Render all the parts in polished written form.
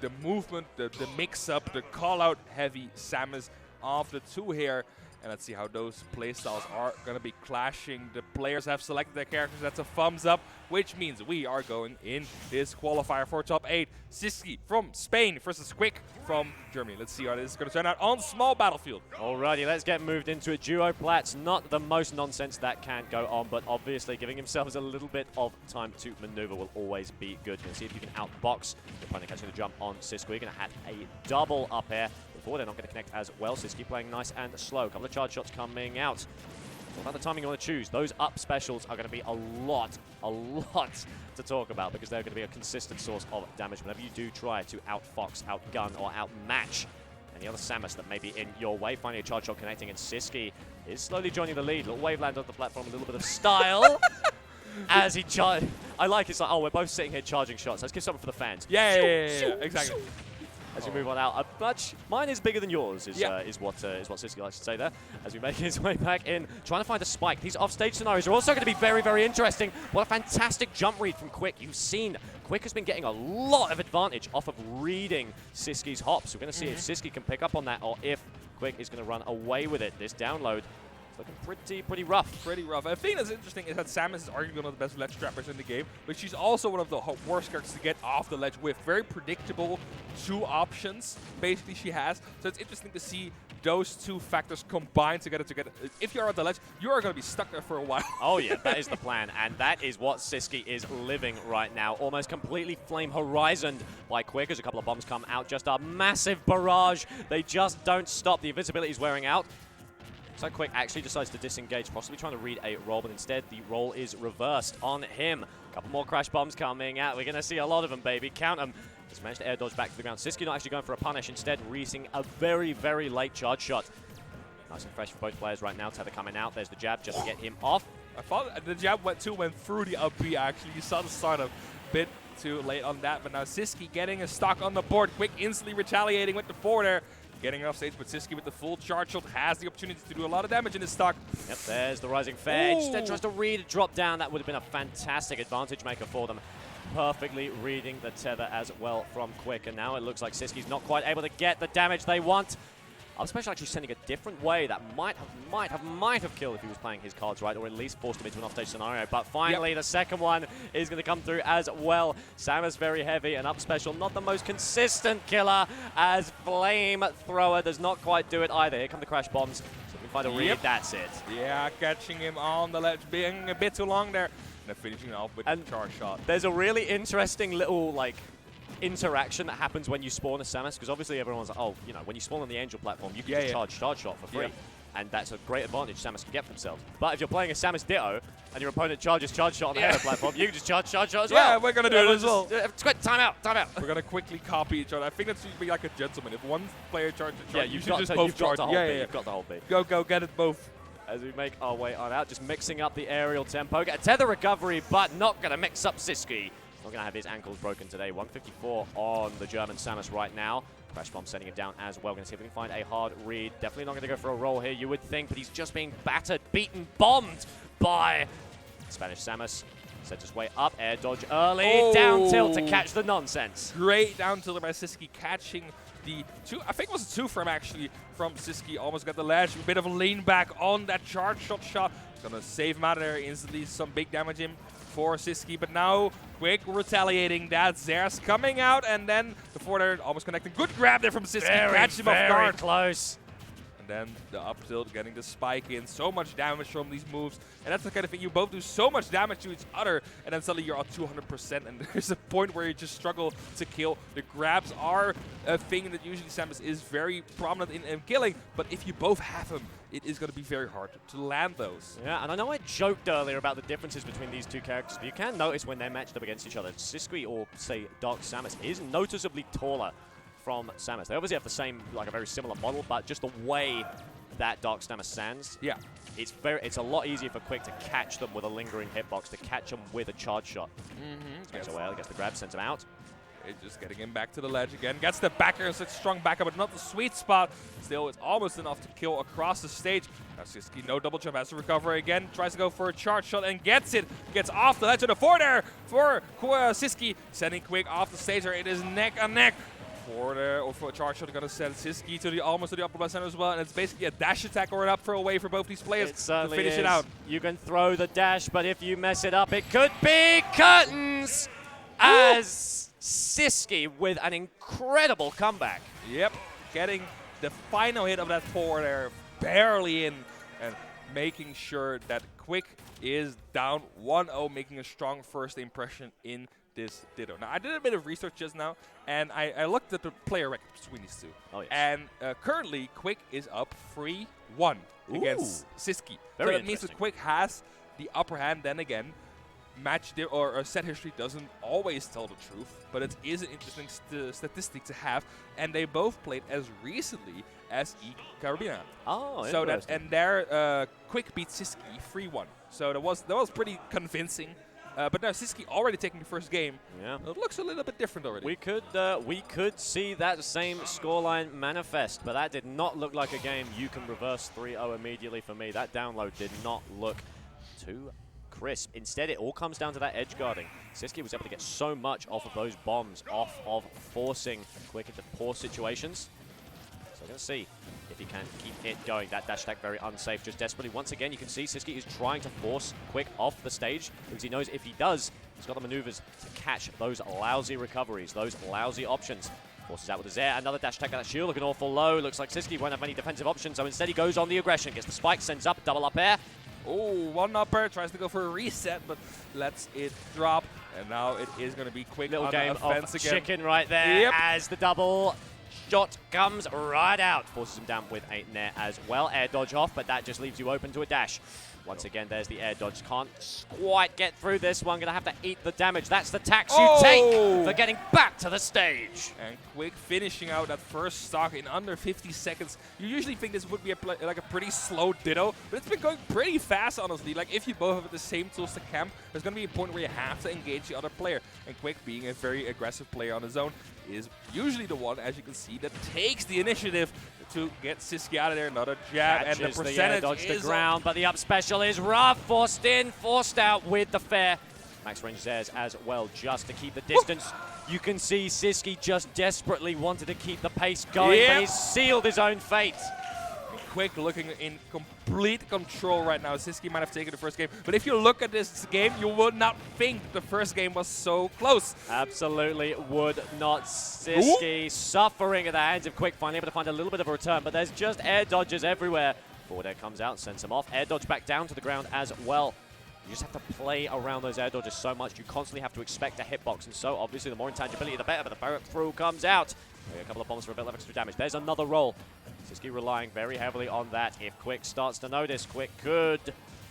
the movement, the mix-up, the call-out heavy Samus of the two here. And let's see how those playstyles are going to be clashing. The players have selected their characters. That's a thumbs up, which means we are going in this qualifier for top 8. sisqui from Spain versus quiK from Germany. Let's see how this is going to turn out on small battlefield. Alrighty, let's get moved into it. Duo Plat's not the most nonsense that can go on, but obviously giving themselves a little bit of time to maneuver will always be good. You'll see if you can outbox your opponent catching the jump on sisqui. You're going to have a double up air. They're not going to connect as well. sisqui playing nice and slow. A couple of charge shots coming out. What about the timing you want to choose? Those up specials are going to be a lot to talk about because they're going to be a consistent source of damage whenever you do try to outfox, outgun, or outmatch any other Samus that may be in your way. Finally, a charge shot connecting, and sisqui is slowly joining the lead. Little wave land on the platform, a little bit of style. As he charges. I like it's like, oh, we're both sitting here charging shots. Let's give something for the fans. Yeah, exactly. As we move on out, mine is bigger than yours, is what sisqui likes to say there. As we make his way back in, trying to find a spike. These offstage scenarios are also going to be very, very interesting. What a fantastic jump read from quiK. You've seen quiK has been getting a lot of advantage off of reading sisqi's hops. We're going to see if sisqui can pick up on that or if quiK is going to run away with it. This download looking pretty rough. Pretty rough. I think that's interesting is that Samus is arguably one of the best ledge trappers in the game, but she's also one of the worst characters to get off the ledge with. Very predictable 2 options, basically, she has. So it's interesting to see those 2 factors combined together. If you're on the ledge, you are going to be stuck there for a while. Oh yeah, that is the plan, and that is what sisqui is living right now. Almost completely flame horizoned by quiK as a couple of bombs come out. Just a massive barrage. They just don't stop. The invisibility is wearing out. So quiK actually decides to disengage, possibly trying to read a roll, but instead the roll is reversed on him. A couple more crash bombs coming out. We're going to see a lot of them, baby. Count them. Just managed to air dodge back to the ground. sisqui not actually going for a punish, instead reaching a very, very late charge shot. Nice and fresh for both players right now. Tether coming out. There's the jab just to get him off. I thought the jab went through the up B, actually. You saw the start a bit too late on that, but now sisqui getting a stock on the board. quiK instantly retaliating with the forward air. Getting off stage, but sisqui with the full charge shot has the opportunity to do a lot of damage in this stock. Yep, there's the rising fair. Instead tries to read a drop down. That would have been a fantastic advantage maker for them. Perfectly reading the tether as well from quiK. And now it looks like sisqi's not quite able to get the damage they want. Up special actually sending a different way that might have killed if he was playing his cards right, or at least forced him into an offstage scenario. But finally, the second one is going to come through as well. Samus very heavy, and up special not the most consistent killer, as Flamethrower does not quite do it either. Here come the crash bombs. So we can find a read. That's it. Yeah, catching him on the ledge, being a bit too long there. And they're finishing off with the charge shot. There's a really interesting little interaction that happens when you spawn a Samus, because obviously everyone's like, oh, you know, when you spawn on the Angel platform, you can just charge shot for free. And that's a great advantage Samus can get for themselves. But if you're playing a Samus Ditto and your opponent charges charge shot on the Halo platform, you can just charge shot as well. Yeah, we're going to do it as well. Time out. We're going to quickly copy each other. I think that should be like a gentleman. If one player charges a charge, you should just both charge. You've got the whole beat. Go get it both. As we make our way on out, just mixing up the aerial tempo. Get a tether recovery, but not going to mix up sisqui. Not going to have his ankles broken today. 154 on the German Samus right now. Crash bomb sending him down as well. Going to see if we can find a hard read. Definitely not going to go for a roll here, you would think, but he's just being battered, beaten, bombed by Spanish Samus. Sets his way up, air dodge early, down tilt to catch the nonsense. Great down tilt by sisqui, catching the 2, I think it was a 2 frame actually from sisqui. Almost got the ledge, a bit of a lean back on that charge shot. It's going to save him out of there instantly, some big damage in for sisqui, but now quiK retaliating. That Zer's coming out, and then the forward air almost connecting. Good grab there from sisqui, catch him off guard. Close. And then the up tilt, getting the spike in. So much damage from these moves, and that's the kind of thing, you both do so much damage to each other, and then suddenly you're at 200%, and there's a point where you just struggle to kill. The grabs are a thing that usually Samus is very prominent in killing, but if you both have them, it is going to be very hard to land those. Yeah, and I know I joked earlier about the differences between these 2 characters, but you can notice when they're matched up against each other, sisqui or, say, Dark Samus is noticeably taller from Samus. They obviously have the same, a very similar model, but just the way that Dark Samus stands, it's a lot easier for quiK to catch them with a lingering hitbox, to catch them with a charge shot. Gets away, gets the grab, sends him out. It's just getting him back to the ledge again. Gets the backer, such strong backer, but not the sweet spot. Still, it's almost enough to kill across the stage. Now sisqui, no double jump, has to recover again. Tries to go for a charge shot and gets it. Gets off the ledge of the forward air for sisqui. Sending quiK off the stage. It is neck and neck. For charge shot, gonna send sisqui to the almost to the upper left center as well, and it's basically a dash attack or an up throw away for both these players to finish it out. You can throw the dash, but if you mess it up, it could be curtains as sisqui with an incredible comeback. Yep, getting the final hit of that forward air barely in, and making sure that quiK is down 1-0, making a strong first impression in this Ditto. Now, I did a bit of research just now, and I looked at the player record between these two. Oh, yes. And currently, quiK is up 3-1 against sisqui. So that means that quiK has the upper hand. Then again, or set history doesn't always tell the truth, but it is an interesting statistic to have. And they both played as recently as Caribbean. Oh, so that, and their quiK beat sisqui 3-1. So that was pretty convincing. But now sisqui already taking the first game. Yeah, it looks a little bit different already. We could see that same scoreline manifest, but that did not look like a game you can reverse 3-0 immediately for me. That download did not look too crisp. Instead, it all comes down to that edge guarding. sisqui was able to get so much off of those bombs, off of forcing quiK into poor situations. So we're going to see if he can keep it going. That dash attack very unsafe, just desperately. Once again, you can see sisqui is trying to force quiK off the stage because he knows if he does, he's got the maneuvers to catch those lousy recoveries, those lousy options. Forces out with the Zaire. Another dash attack. That shield looking awful low. Looks like sisqui won't have many defensive options, so instead he goes on the aggression. Gets the spike, sends up, double up air. Oh, one upper, tries to go for a reset, but lets it drop. And now it is going to be quick Little on game the offense of again. chicken right there. Yep. As the double shot comes right out. Forces him down with a nair as well. Air dodge off, but that just leaves you open to a dash. Once again, there's the air dodge. Can't quite get through this one. Going to have to eat the damage. That's the tax you take for getting back to the stage. And quiK finishing out that first stock in under 50 seconds. You usually think this would be like a pretty slow Ditto, but it's been going pretty fast, honestly. Like, if you both have the same tools to camp, there's going to be a point where you have to engage the other player. And quiK, being a very aggressive player on his own, is usually the one, as you can see, that takes the initiative to get sisqui out of there. Another jab, and the percentage the air dodge to ground, but the up special is rough. Forced in, forced out with the fair. Max range theirs as well, just to keep the distance. You can see sisqui just desperately wanted to keep the pace going, but he's sealed his own fate. quiK looking in complete control right now. sisqui might have taken the first game, but if you look at this game, you would not think the first game was so close. Absolutely would not. sisqui suffering at the hands of quiK, finally able to find a little bit of a return, but there's just air dodges everywhere. Forward air comes out, sends him off. Air dodge back down to the ground as well. You just have to play around those air dodges so much. You constantly have to expect a hitbox, and so obviously the more intangibility, the better, but the barrel through comes out. A couple of bombs for a bit of extra damage. There's another roll. sisqui relying very heavily on that. If quiK starts to notice, quiK could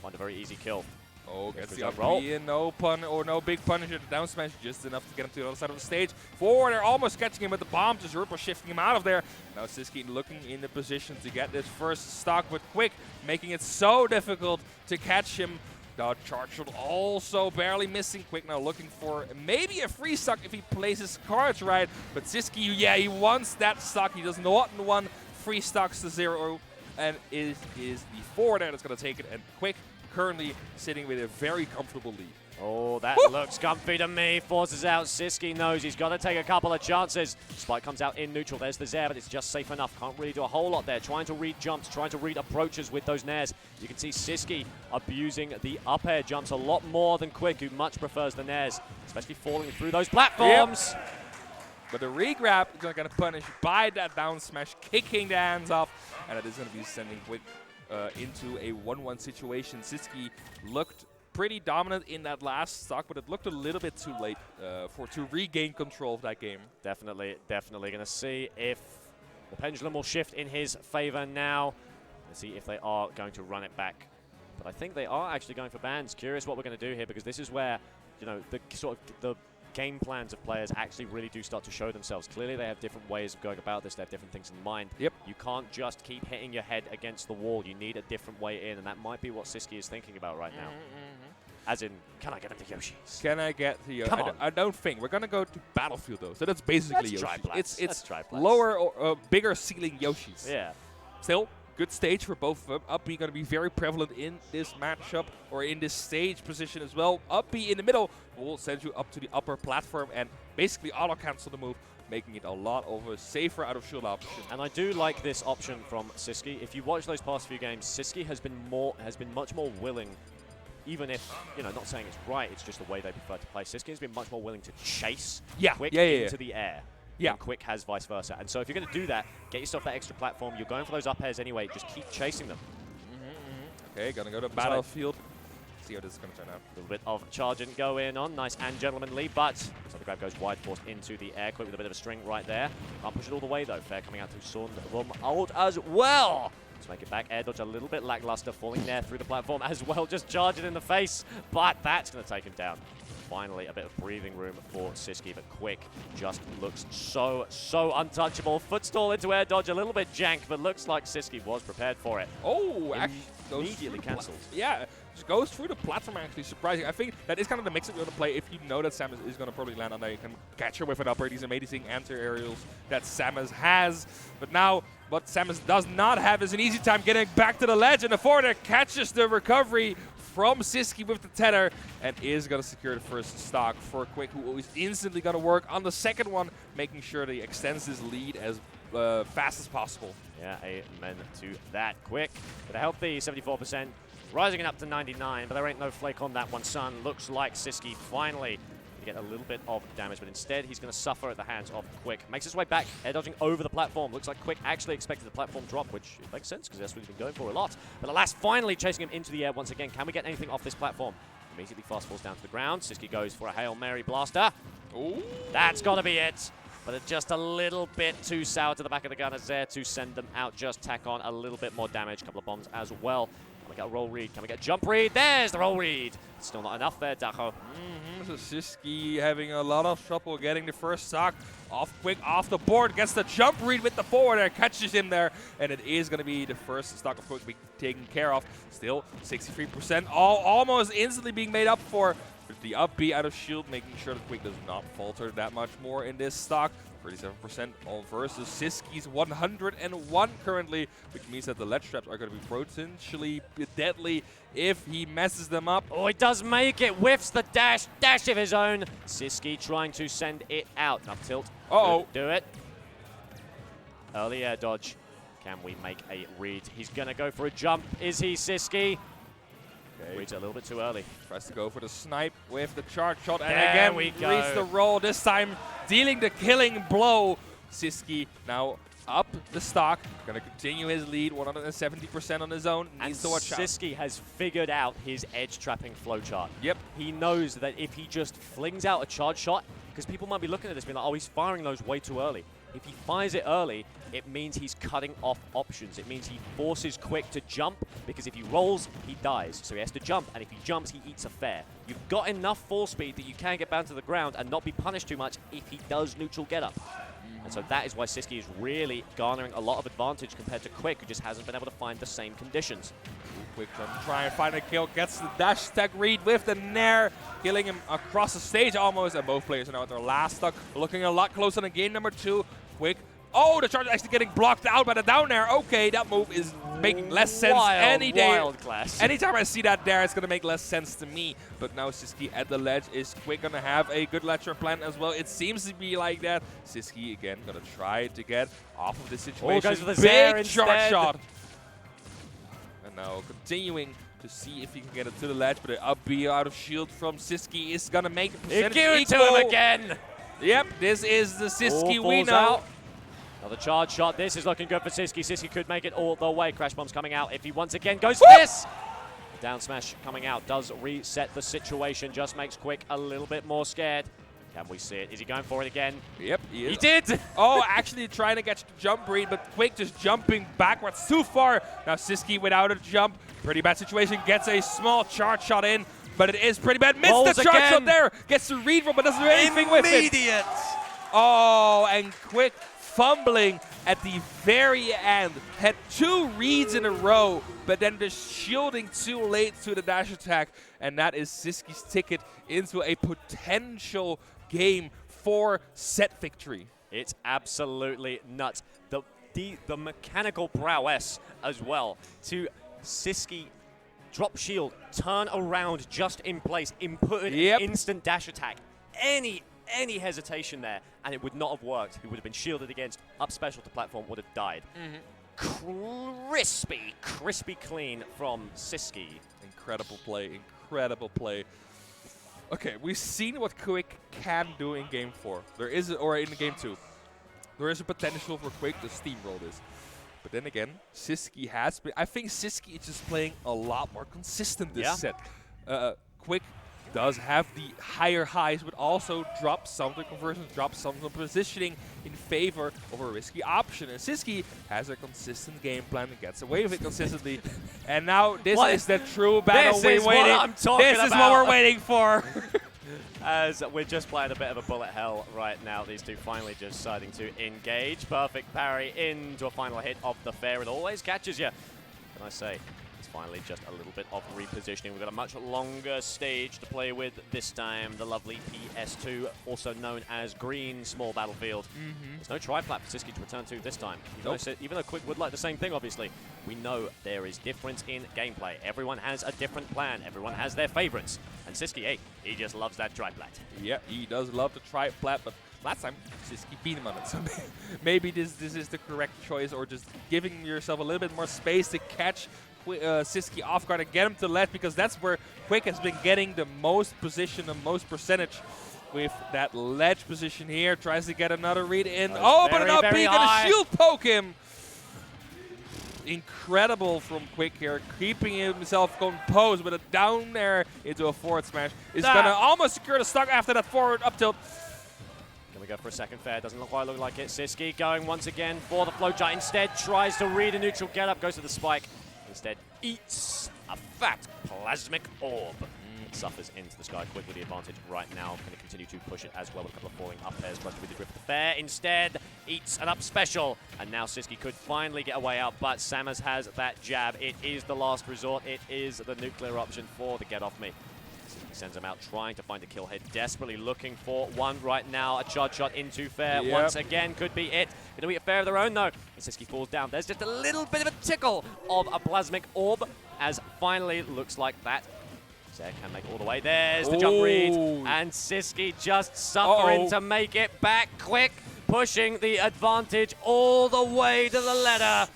find a very easy kill. Oh, gets the up in, no pun or no big punish at the down smash, just enough to get him to the other side of the stage. Forward, they're almost catching him with the bomb, just Ripple shifting him out of there. Now sisqui looking in the position to get this first stock with quiK, making it so difficult to catch him. Now charge shot also barely missing. quiK now looking for maybe a free stock if he plays his cards right. But sisqui, yeah, he wants that stock. He does not want free stocks to 0, and it is the forward air that's going to take it. And quiK currently sitting with a very comfortable lead. Oh, that looks comfy to me. Forces out. sisqui knows he's got to take a couple of chances. Spike comes out in neutral. There's the Zaire, but it's just safe enough. Can't really do a whole lot there. Trying to read jumps, trying to read approaches with those nairs. You can see sisqui abusing the up air jumps a lot more than quiK, who much prefers the nairs, especially falling through those platforms. Yep. But the regrab is going to get punished by that down smash, kicking the hands off, and it is going to be sending quiK into a 1-1 situation. sisqui looked pretty dominant in that last stock, but it looked a little bit too late to regain control of that game. Definitely going to see if the pendulum will shift in his favor now. Let's see if they are going to run it back. But I think they are actually going for bans. Curious what we're going to do here, because this is where, you know, the sort of the game plans of players actually really do start to show themselves. Clearly they have different ways of going about this. They have different things in mind. Yep. You can't just keep hitting your head against the wall. You need a different way in, and that might be what sisqui is thinking about right now. As in, can I get him to Yoshi's? Can I get the Come on. I don't think. We're going to go to Battlefield, though. So that's basically Yoshi. It's lower or bigger ceiling Yoshis. Yeah. Still, good stage for both of them. Up B going to be very prevalent in this matchup, or in this stage position as well. Up B in the middle will send you up to the upper platform and basically auto-cancel the move making it a lot of a safer out of shield option. And I do like this option from sisqui. If you watch those past few games, sisqui has been much more willing, even if, not saying it's right, it's just the way they prefer to play. sisqui has been much more willing to chase quiK into the air. And quiK has vice versa. And so if you're going to do that, get yourself that extra platform. You're going for those up airs anyway. Just keep chasing them. Okay, gonna go to battlefield. See how this is going to turn out. A little bit of charging going on. Nice and gentlemanly, but so the grab goes wide, forced into the air. quiK with a bit of a string right there. Can't push it all the way, though. Fair coming out to Sun Rum Old as well. To make it back, air dodge a little bit lackluster, falling there through the platform as well. Just charge it in the face, but that's going to take him down. Finally, a bit of breathing room for sisqui, but quiK just looks so untouchable. Footstall into air dodge, a little bit jank, but looks like sisqui was prepared for it. Oh, actually immediately cancels. Yeah, just goes through the platform, actually, surprising. I think that is kind of the mix that you're going to play. If you know that Samus is going to probably land on there, you can catch her with an upper. These amazing anti-aerials that Samus has. But now, what Samus does not have is an easy time getting back to the ledge, and the forwarder catches the recovery from sisqui with the tether and is going to secure the first stock for quiK, who is instantly going to work on the second one, making sure that he extends his lead as fast as possible. Yeah, amen to that. quiK with a healthy 74%, rising it up to 99, but there ain't no flake on that one, son. Looks like sisqui finally get a little bit of damage, but instead he's going to suffer at the hands of quiK. Makes his way back, air dodging over the platform. Looks like quiK actually expected the platform drop, which makes sense because that's what he's been going for a lot. But alas, finally chasing him into the air once again. Can we get anything off this platform? Immediately fast falls down to the ground. sisqui goes for a Hail Mary blaster. Ooh. That's got to be it. But it's just a little bit too sour to the back of the gunners there to send them out. Just tack on a little bit more damage. Couple of bombs as well. Can we get a roll read? Can we get a jump read? There's the roll read. Still not enough there, Dacho. So sisqui having a lot of trouble getting the first stock off quiK off the board. Gets the jump read with the forwarder, catches him there, and it is going to be the first stock of quiK to be taken care of. Still 63%, almost instantly being made up for. With the up B out of shield, making sure that quiK does not falter that much more in this stock. 37% all versus sisqi's 101 currently, which means that the ledge traps are going to be potentially deadly if he messes them up. Oh, he does make it, whiffs the dash of his own. sisqui trying to send it out. Up tilt. Uh-oh. Do it. Early air dodge. Can we make a read? He's going to go for a jump. Is he, sisqui? Okay. Reads it a little bit too early. Tries to go for the snipe with the charge shot, and there again we go. reads the roll, this time dealing the killing blow. sisqui now up the stock, gonna continue his lead, 170% on his own, needs to watch out. sisqui has figured out his edge trapping flowchart. Yep. He knows that if he just flings out a charge shot, because people might be looking at this being like, oh, he's firing those way too early. If he fires it early, it means he's cutting off options. It means he forces quiK to jump, because if he rolls, he dies. So he has to jump, and if he jumps, he eats a fair. You've got enough fall speed that you can get bound to the ground and not be punished too much if he does neutral get up. And so that is why sisqui is really garnering a lot of advantage compared to quiK, who just hasn't been able to find the same conditions. quiK trying to find a kill, gets the dash stack read with the nair, killing him across the stage almost, and both players are now at their last stock, looking a lot closer in game number 2. quiK. Oh, the charge is actually getting blocked out by the down air. Okay, that move is making less sense any day. Wild class. Anytime I see that there, it's going to make less sense to me. But now sisqui at the ledge. Is quiK going to have a good ledge plan as well? It seems to be like that. sisqui, again, going to try to get off of this situation. Goes for the Zair big charge instead. shot. And now continuing to see if he can get it to the ledge. But the up B out of shield from sisqui is going to make the percentage give it equal. to him again. Yep, this is the sisqui we falls know. out. Another charge shot. This is looking good for sisqui. sisqui could make it all the way. Crash bombs coming out if he once again goes for this. Down smash coming out does reset the situation. Just makes quiK a little bit more scared. Can we see it? Is he going for it again? Yep, he is. He did! Oh, actually trying to catch the jump read, but quiK just jumping backwards too far. Now sisqui without a jump. Pretty bad situation. Gets a small charge shot in, but it is pretty bad. Missed Rolls the charge again. shot there. Gets the read roll, but doesn't do anything with it. Immediate! Oh, and quiK fumbling at the very end. Had 2 reads in a row, but then just shielding too late to the dash attack. And that is sisqi's ticket into a potential game 4 set victory. It's absolutely nuts. The mechanical prowess as well to sisqui drop shield, turn around just in place, input an instant dash attack. Any any hesitation there, and it would not have worked. He would have been shielded against, up special to platform, would have died. Crispy clean from sisqui. Incredible play, incredible play. Okay, we've seen what quiK can do in game 4. There is, or in game 2. There is a potential for quiK to steamroll this. But then again, sisqui has been. I think sisqui is just playing a lot more consistent this set. quiK does have the higher highs, but also drops some of the conversions, drops some of the positioning in favor of a risky option. And sisqui has a consistent game plan and gets away with it consistently. And now this is the true battle we're waiting. This is what we're waiting for. As we're just playing a bit of a bullet hell right now. These two finally just deciding to engage. Perfect parry into a final hit of the fair. It always catches you. Can I say, it's finally just a little bit of repositioning. We've got a much longer stage to play with this time. The lovely PS2, also known as Green Small Battlefield. There's no tri-plat for sisqui to return to this time. Even though quiK would like the same thing, obviously, we know there is difference in gameplay. Everyone has a different plan. Everyone has their favorites. And sisqui, hey, he just loves that tri-plat. Yeah, he does love the tri-plat, but last time sisqui beat him on it. So maybe this is the correct choice, or just giving yourself a little bit more space to catch sisqui off guard and get him to ledge, because that's where quiK has been getting the most position, the most percentage. With that ledge position here, tries to get another read in. Oh, but an up B gonna shield poke him. Incredible from quiK here, keeping himself composed, but a down air into a forward smash is gonna almost secure the stock after that forward up tilt. Can we go for a second fair? Doesn't quite look like it. sisqui going once again for the flow chart. Instead, tries to read a neutral get up, goes to the spike. Instead, eats a fat plasmic orb. Suffers into the sky. quiK with the advantage right now. Going to continue to push it as well with a couple of falling up airs. Tries to read the grip of the fair. Instead, eats an up special. And now sisqui could finally get a way out, but Samus has that jab. It is the last resort. It is the nuclear option for the get off me. sisqui sends him out, trying to find a kill head. Desperately looking for one right now. A charge shot into fair. Once again, could be it. Going to be a fair of their own, though. And sisqui falls down. There's just a little bit of a tickle of a plasmic orb, as finally looks like that can make it all the way. There's the jump read, and sisqui just suffering to make it back. quiK pushing the advantage all the way to the ladder.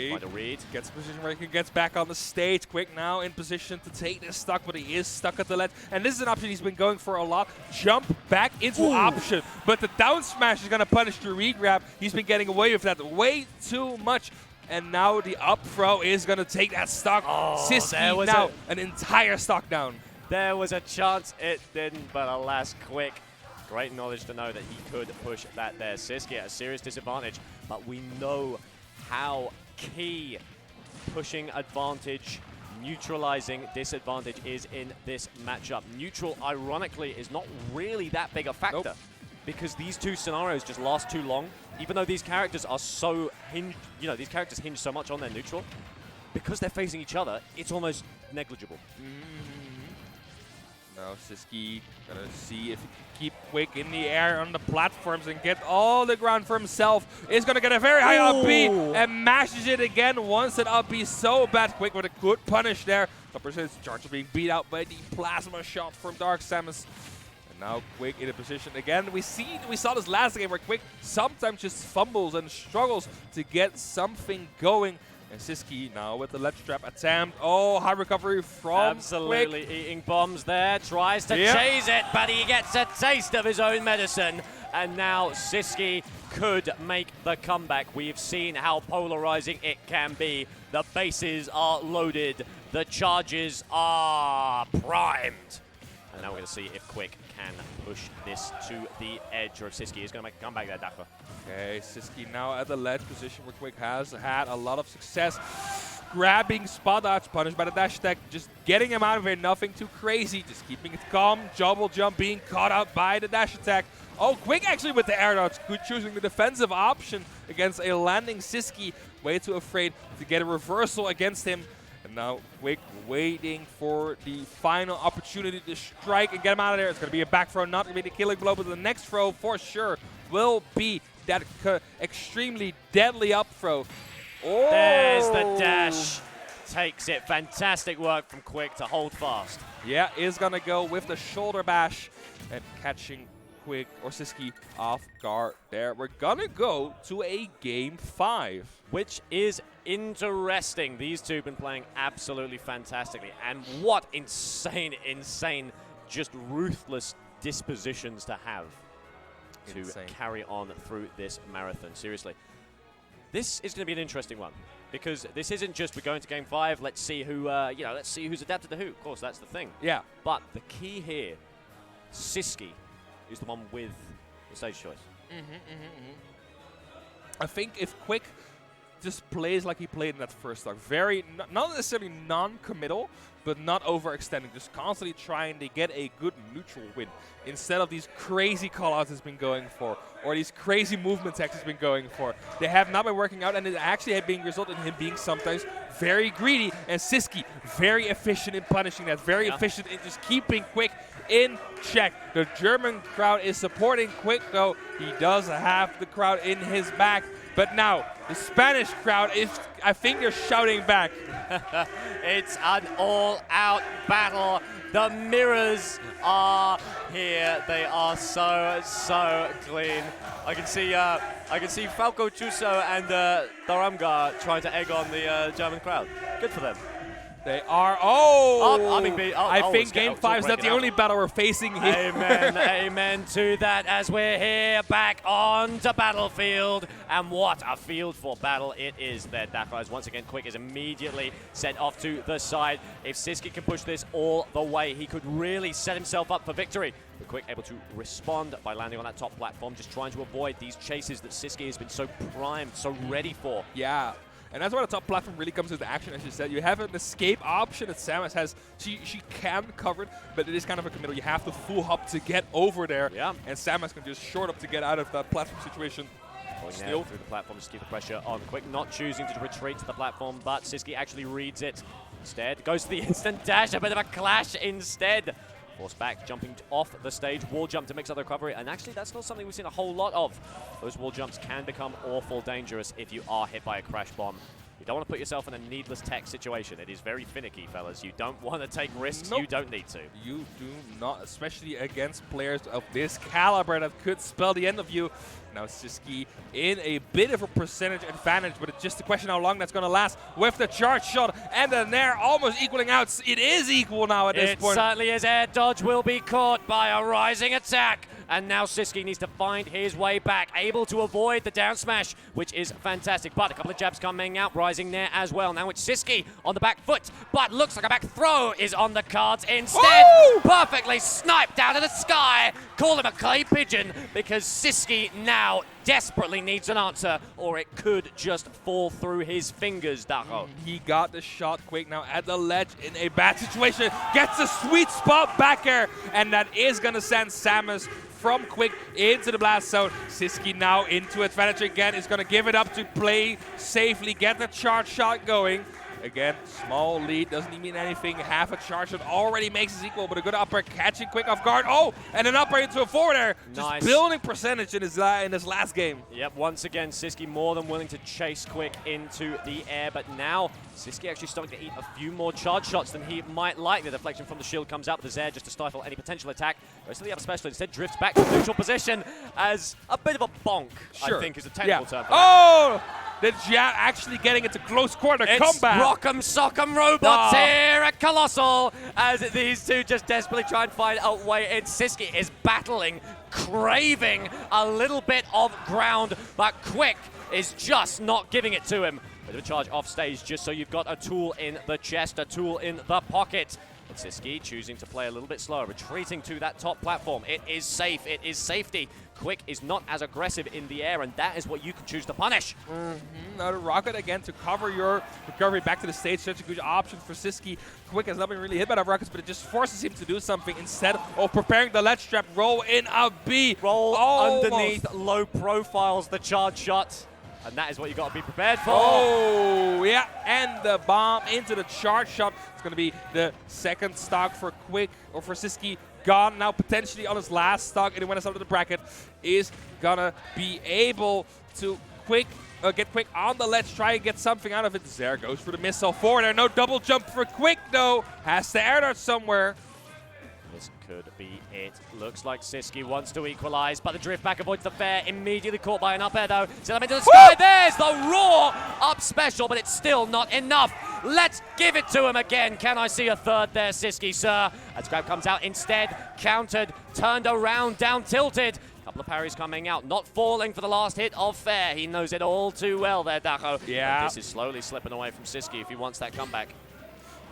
Find a read. Gets a position where he gets back on the stage. quiK now in position to take this stock, but he is stuck at the ledge. And this is an option he's been going for a lot. Jump back into option, but the down smash is going to punish the regrab. He's been getting away with that way too much. And now the up throw is going to take that stock. sisqui now an entire stock down. There was a chance it didn't, but alas, quiK. Great knowledge to know that he could push that there. sisqui at a serious disadvantage, but we know how key pushing advantage, neutralizing disadvantage is in this matchup. Neutral, ironically, is not really that big a factor. Because these two scenarios just last too long. Even though these characters are so hinged, these characters hinge so much on their neutral, because they're facing each other, it's almost negligible. Now sisqui gonna see if he can keep quiK in the air on the platforms and get all the ground for himself. Is gonna get a very high up B and mashes it again once that up B so bad. quiK with a good punish there. The percentage charge of being beat out by the plasma shot from Dark Samus. Now quiK in a position again. We saw this last game where quiK sometimes just fumbles and struggles to get something going. And sisqui now with the ledge trap attempt. Oh, high recovery from Absolutely quiK. Eating bombs there. Tries to chase it, but he gets a taste of his own medicine. And now sisqui could make the comeback. We've seen how polarizing it can be. The bases are loaded. The charges are primed. And now we're going to see if quiK can push this to the edge, or if sisqui is going to make a comeback there, Dakwa. Okay, sisqui now at the ledge position where quiK has had a lot of success. Grabbing spot dodge, punished by the dash attack, just getting him out of here, nothing too crazy, just keeping it calm. Double jump being caught out by the dash attack. Oh, quiK actually with the air dodge, good choosing the defensive option against a landing sisqui. Way too afraid to get a reversal against him. And now quiK waiting for the final opportunity to strike and get him out of there. It's going to be a back throw, not going to be the killing blow, but the next throw for sure will be that extremely deadly up throw. Oh. There's the dash. Takes it. Fantastic work from quiK to hold fast. Yeah, is going to go with the shoulder bash. and catching quiK or sisqui off guard there. We're gonna go to a game 5. Which is interesting. These two have been playing absolutely fantastically. And what insane, just ruthless dispositions to have to carry on through this marathon. Seriously. This is going to be an interesting one. Because this isn't just we're going to game 5, let's see who, let's see who's adapted to who. Of course, that's the thing. Yeah. But the key here, sisqui is the one with the stage choice. I think if quiK just plays like he played in that first stock, very, not necessarily non-committal, but not overextending, just constantly trying to get a good neutral win instead of these crazy callouts he's been going for or these crazy movement attacks he's been going for. They have not been working out, and it actually had been resulted in him being sometimes very greedy, and sisqui very efficient in punishing that, very efficient in just keeping quiK in check. The German crowd is supporting quiK, though. He does have the crowd in his back. But now, the Spanish crowd is, I think they're shouting back. It's an all-out battle. The mirrors are here. They are so clean. I can see Falco Chuso and Daramga trying to egg on the German crowd. Good for them. They are. I think game 5 is not the only battle we're facing here. Amen, amen to that as we're here back on to Battlefield. And what a field for battle it is there. Dakar once again, quiK is immediately sent off to the side. If sisqui can push this all the way, he could really set himself up for victory. But quiK able to respond by landing on that top platform, just trying to avoid these chases that sisqui has been so primed, so ready for. Yeah. And that's why the top platform really comes into action, as you said. You have an escape option that Samus has. She can cover it, but it is kind of a committal. You have to full hop to get over there. Yeah. And Samus can just short up to get out of that platform situation. Still through the platform, just keep the pressure on quiK, not choosing to retreat to the platform, but sisqui actually reads it. Instead, goes to the instant dash, a bit of a clash instead. Forced back, jumping off the stage, wall jump to mix up the recovery, and actually that's not something we've seen a whole lot of. Those wall jumps can become awful dangerous if you are hit by a crash bomb. You don't want to put yourself in a needless tech situation. It is very finicky, fellas. You don't want to take risks. Nope. You don't need to. You do not, especially against players of this caliber that could spell the end of you. Now sisqui in a bit of a percentage advantage, but it's just a question how long that's going to last with the charge shot and the nair almost equaling out. It is equal now at this point. It certainly is. Air dodge will be caught by a rising attack. And now sisqui needs to find his way back, able to avoid the down smash, which is fantastic. But a couple of jabs coming out, rising there as well. Now it's sisqui on the back foot, but looks like a back throw is on the cards instead. Woo! Perfectly sniped out of the sky. Call him a clay pigeon, because sisqui now desperately needs an answer, or it could just fall through his fingers, Dacho. He got the shot quick now at the ledge in a bad situation. Gets a sweet spot back air, and that is going to send Samus from quiK into the blast zone. sisqui now into advantage again. Is going to give it up to play safely, get the charge shot going. Again, small lead, doesn't even mean anything. Half a charge shot already makes us equal, but a good upper catching quiK off guard. Oh, and an upper into a forward air. Nice. Just building percentage in his last game. Yep, once again, sisqui more than willing to chase quiK into the air, but now sisqui actually starting to eat a few more charge shots than he might like. The deflection from the shield comes out with the Zair just to stifle any potential attack. Goes to the other special, instead drifts back to neutral position as a bit of a bonk, I think is a technical term for that. The jab actually getting into close quarter it's comeback. Rock'em Sock'em Robots here at Colossel as these two just desperately try and find a way in. sisqui is battling, craving a little bit of ground, but quiK is just not giving it to him. Bit of a charge off stage just so you've got a tool in the chest, a tool in the pocket. But sisqui choosing to play a little bit slower, retreating to that top platform. It is safe, it is safety. quiK is not as aggressive in the air, and that is what you can choose to punish. Another rocket again to cover your recovery back to the stage. Such a good option for sisqui. quiK has not been really hit by the rockets, but it just forces him to do something instead of preparing the ledge trap. Roll in a B. Roll underneath, low profiles the charge shot. And that is what you got to be prepared for. Oh, yeah. And the bomb into the charge shot. It's going to be the second stock for quiK, or for sisqui. Gone now, potentially on his last stock. And he went us out of the bracket. Is going to be able to get quiK on the ledge, try and get something out of it. Zair goes for the missile forward there. No double jump for quiK, though. Has to air dart somewhere. This could be it. Looks like sisqui wants to equalize, but the drift back avoids the fair. Immediately caught by an up air, though. Send him into the sky. There's the raw up special, but it's still not enough. Let's give it to him again. Can I see a third there, sisqui, sir? As grab comes out instead. Countered, turned around, down tilted. Couple of parries coming out, not falling for the last hit of fair. He knows it all too well there, Dacho. Yeah. But this is slowly slipping away from sisqui if he wants that comeback.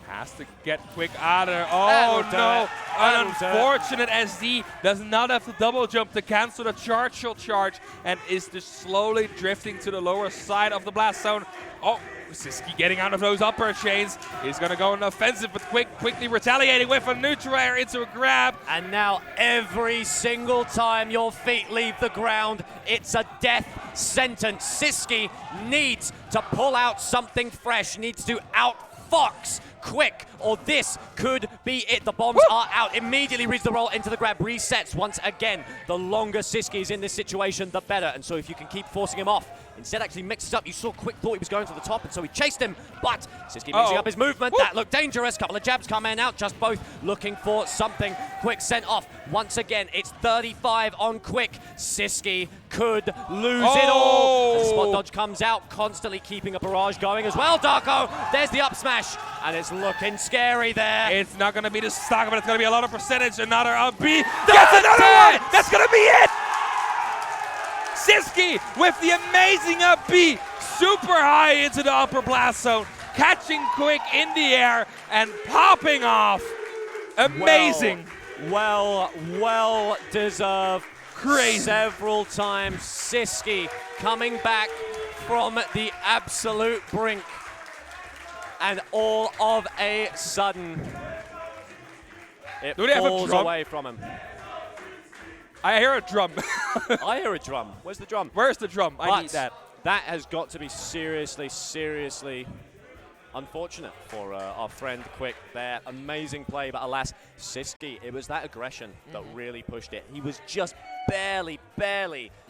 Has to get quick out of there. Oh no! An unfortunate SD does not have the double jump to cancel the charge and is just slowly drifting to the lower side of the blast zone. Oh, sisqui getting out of those upper chains. He's going to go on the offensive, but quickly retaliating with a neutral air into a grab. And now every single time your feet leave the ground, it's a death sentence. sisqui needs to pull out something fresh, needs to outfox quiK, or this could be it. The bombs are out. Immediately reads the roll into the grab. Resets once again. The longer sisqui is in this situation, the better. And so if you can keep forcing him off, instead actually mixes up. You saw quiK thought he was going for the top, and so he chased him. But sisqui mixing up his movement. That looked dangerous. Couple of jabs come in out. Just both looking for something. quiK sent off. Once again, it's 35 on quiK. sisqui could lose it all. The spot dodge comes out, constantly keeping a barrage going as well. Darko, there's the up smash, and it's looking scary there. It's not going to be the stock, but it's going to be a lot of percentage. Another up B. Gets another one! That's going to be it! sisqui with the amazing up B, super high into the upper blast zone, catching quiK in the air and popping off. Amazing. Well deserved. Crazy. Several times sisqui coming back from the absolute brink. And all of a sudden, it falls away from him. I hear a drum. I hear a drum. Where's the drum? Where's the drum? I need that. That has got to be seriously unfortunate for our friend quiK there. Amazing play, but alas, sisqui, it was that aggression that really pushed it. He was just barely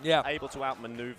able to outmaneuver